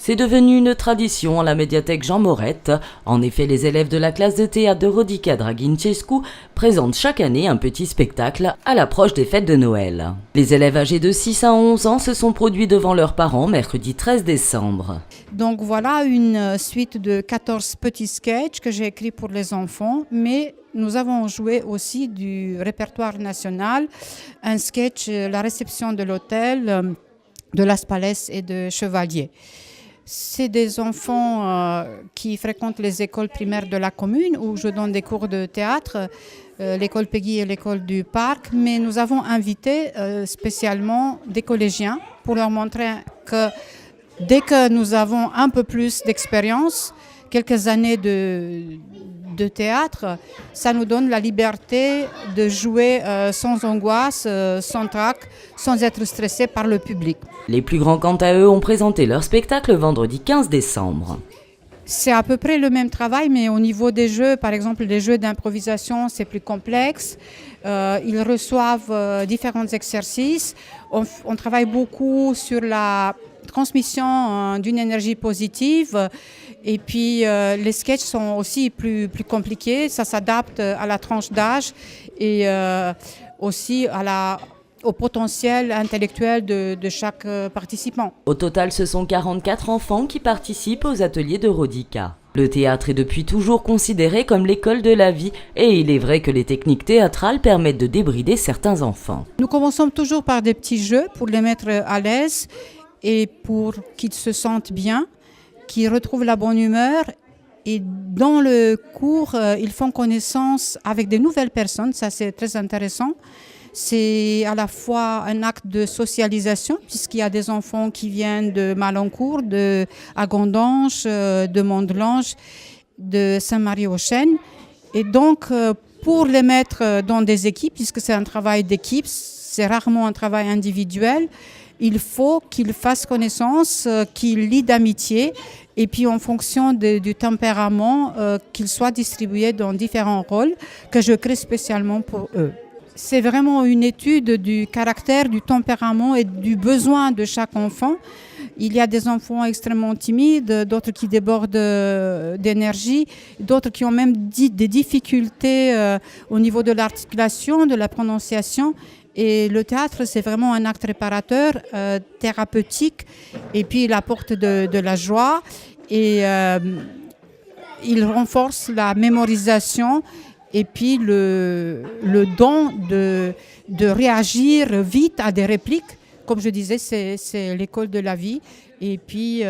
C'est devenu une tradition à la médiathèque Jean Morette. En effet, les élèves de la classe de théâtre de Rodica Dragincescu présentent chaque année un petit spectacle à l'approche des fêtes de Noël. Les élèves âgés de 6 à 11 ans se sont produits devant leurs parents mercredi 13 décembre. Donc voilà une suite de 14 petits sketchs que j'ai écrits pour les enfants, mais nous avons joué aussi du répertoire national, un sketch, la réception de l'hôtel de Las Palais et de Chevalier. C'est des enfants qui fréquentent les écoles primaires de la commune où je donne des cours de théâtre, l'école Peggy et l'école du Parc, mais nous avons invité spécialement des collégiens pour leur montrer que dès que nous avons un peu plus d'expérience, quelques années de théâtre, ça nous donne la liberté de jouer sans angoisse, sans trac, sans être stressé par le public. Les plus grands, quant à eux, ont présenté leur spectacle vendredi 15 décembre. C'est à peu près le même travail, mais au niveau des jeux, par exemple des jeux d'improvisation, c'est plus complexe. Ils reçoivent différents exercices. On travaille beaucoup sur la transmission d'une énergie positive. Et puis les sketchs sont aussi plus compliqués. Ça s'adapte à la tranche d'âge et aussi au potentiel intellectuel de chaque participant. Au total, ce sont 44 enfants qui participent aux ateliers de Rodica. Le théâtre est depuis toujours considéré comme l'école de la vie et il est vrai que les techniques théâtrales permettent de débrider certains enfants. Nous commençons toujours par des petits jeux pour les mettre à l'aise et pour qu'ils se sentent bien, qu'ils retrouvent la bonne humeur. Et dans le cours, ils font connaissance avec de nouvelles personnes, ça c'est très intéressant. C'est à la fois un acte de socialisation, puisqu'il y a des enfants qui viennent de Malancourt, de Agondange, de Mondelange, de Saint-Marie-aux-Chênes. Et donc, pour les mettre dans des équipes, puisque c'est un travail d'équipe, c'est rarement un travail individuel, il faut qu'ils fassent connaissance, qu'ils lient d'amitié, et puis en fonction du tempérament, qu'ils soient distribués dans différents rôles que je crée spécialement pour eux. C'est vraiment une étude du caractère, du tempérament et du besoin de chaque enfant. Il y a des enfants extrêmement timides, d'autres qui débordent d'énergie, d'autres qui ont même des difficultés au niveau de l'articulation, de la prononciation. Et le théâtre, c'est vraiment un acte réparateur, thérapeutique, et puis il apporte de la joie et il renforce la mémorisation. Et puis le don de réagir vite à des répliques. Comme je disais, c'est l'école de la vie. Et puis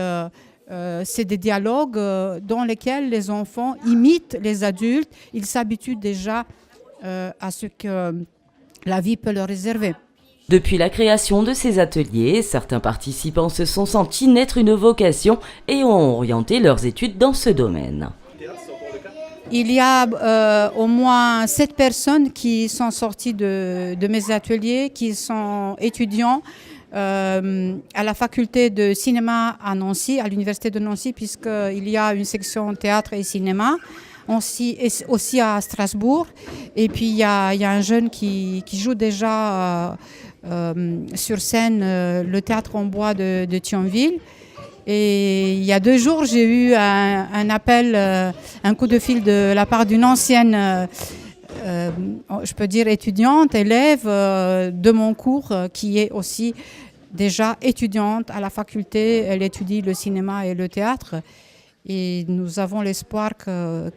c'est des dialogues dans lesquels les enfants imitent les adultes. Ils s'habituent déjà à ce que la vie peut leur réserver. Depuis la création de ces ateliers, certains participants se sont sentis naître une vocation et ont orienté leurs études dans ce domaine. Il y a au moins 7 personnes qui sont sorties de mes ateliers, qui sont étudiants à la faculté de cinéma à Nancy, à l'université de Nancy, puisqu'il y a une section théâtre et cinéma, aussi à Strasbourg. Et puis il y a un jeune qui joue déjà sur scène le théâtre en bois de Thionville. Et il y a 2 jours, j'ai eu un appel, un coup de fil de la part d'une ancienne, je peux dire étudiante, élève de mon cours, qui est aussi déjà étudiante à la faculté. Elle étudie le cinéma et le théâtre. Et nous avons l'espoir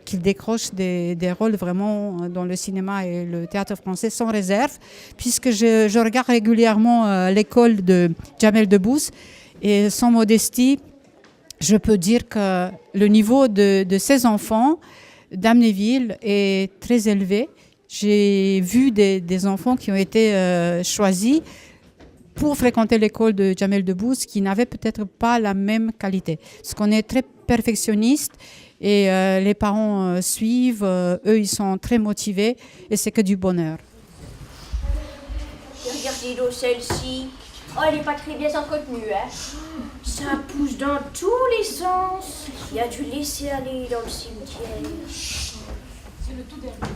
qu'il décroche des rôles vraiment dans le cinéma et le théâtre français sans réserve, puisque je regarde régulièrement l'école de Jamel Debbouze. Et sans modestie, je peux dire que le niveau de ces enfants d'Amnéville est très élevé. J'ai vu des enfants qui ont été choisis pour fréquenter l'école de Jamel Debbouze qui n'avaient peut-être pas la même qualité. Parce qu'on est très perfectionniste et les parents suivent, eux ils sont très motivés et c'est que du bonheur. Regardez donc celle-ci. Oh, elle n'est pas très bien entretenue, hein. Ça pousse dans tous les sens. Il a dû laisser aller dans le cimetière. C'est le tout dernier.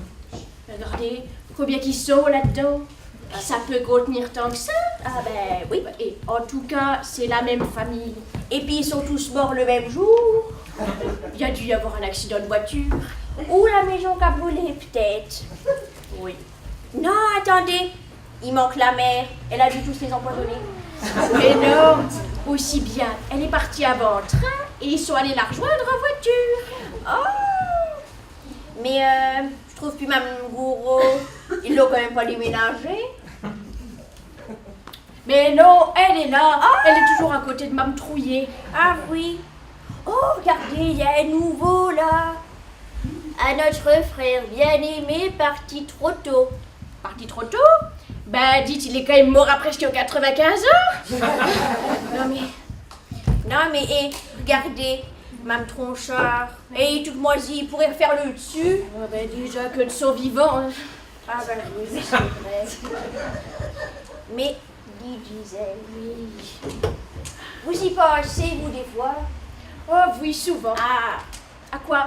Regardez, combien qu'ils sont là-dedans. Ça peut contenir tant que ça. Ah ben oui. Et en tout cas, c'est la même famille. Et puis ils sont tous morts le même jour. Il y a dû y avoir un accident de voiture. Ou la maison qui a brûlé, peut-être. Oui. Non, attendez. Il manque la mère. Elle a dû tous les empoisonner. Mais non, aussi bien. Elle est partie avant en train et ils sont allés la rejoindre en voiture. Oh! Mais je trouve plus Mme Gouraud. Ils l'ont quand même pas déménagé. Mais non, elle est là. Elle est toujours à côté de Mme Trouillet. Ah oui. Oh, regardez, il y a un nouveau là. À notre frère bien-aimé parti trop tôt. Parti trop tôt? Ben, dites, il est quand même mort à presque 95 ans. Non mais, regardez, Mme Tronchard. Et toute moisie, il pourrait refaire le dessus. Ah ben, déjà que de son vivant. Hein. Ah ben oui, c'est vrai. Mais, dit Gisèle, oui. Vous y pensez, vous, des fois? Oh oui, souvent. Ah, À quoi?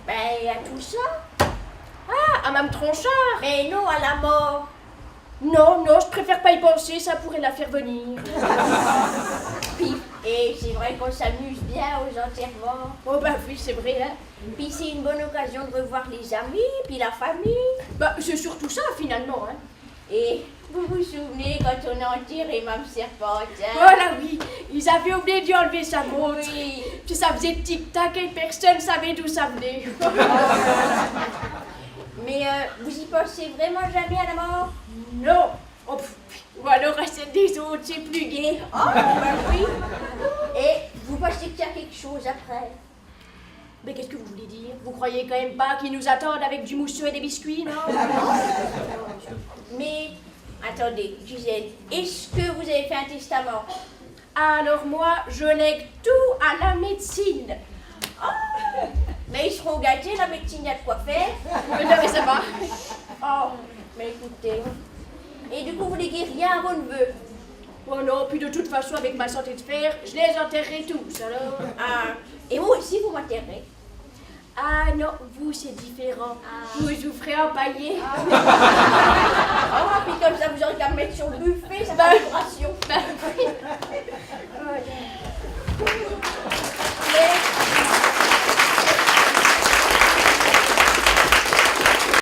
ben, à tout ça. Ah, à Mme Tronchard. Mais non, à la mort. Non, je préfère pas y penser, ça pourrait la faire venir. Puis, et c'est vrai qu'on s'amuse bien aux enterrements. Oh bah oui, c'est vrai, hein. Puis c'est une bonne occasion de revoir les amis, puis la famille. Bah, c'est surtout ça, finalement, hein. Et vous vous souvenez quand on a enterré Mme Serpentin? Voilà, oui, ils avaient oublié d'y enlever sa montre. Oui. Puis ça faisait tic-tac et personne savait d'où ça venait. Mais vous y pensez vraiment jamais à la mort? Non. Oh, ou alors à celle des autres, c'est plus gai. Oh, ben oui. Et vous pensez qu'il y a quelque chose après? Mais qu'est-ce que vous voulez dire? Vous croyez quand même pas qu'ils nous attendent avec du mousseux et des biscuits, non? Mais, attendez, Gisèle, est-ce que vous avez fait un testament? Alors moi, je lègue tout à la médecine. Oh, mais ils seront gâtés, la médecine, il y a de quoi faire. Non, mais ça va. Oh, mais écoutez. Et du coup, vous léguez rien à vos neveux? Oh non, puis de toute façon, avec ma santé de fer, je les enterrerai tous, alors. Ah, et moi aussi, vous m'enterrez. Ah non, vous, c'est différent. Vous ferez empailler. Oh, puis comme ça, vous aurez qu'à me mettre sur le buffet, ça fait vibration.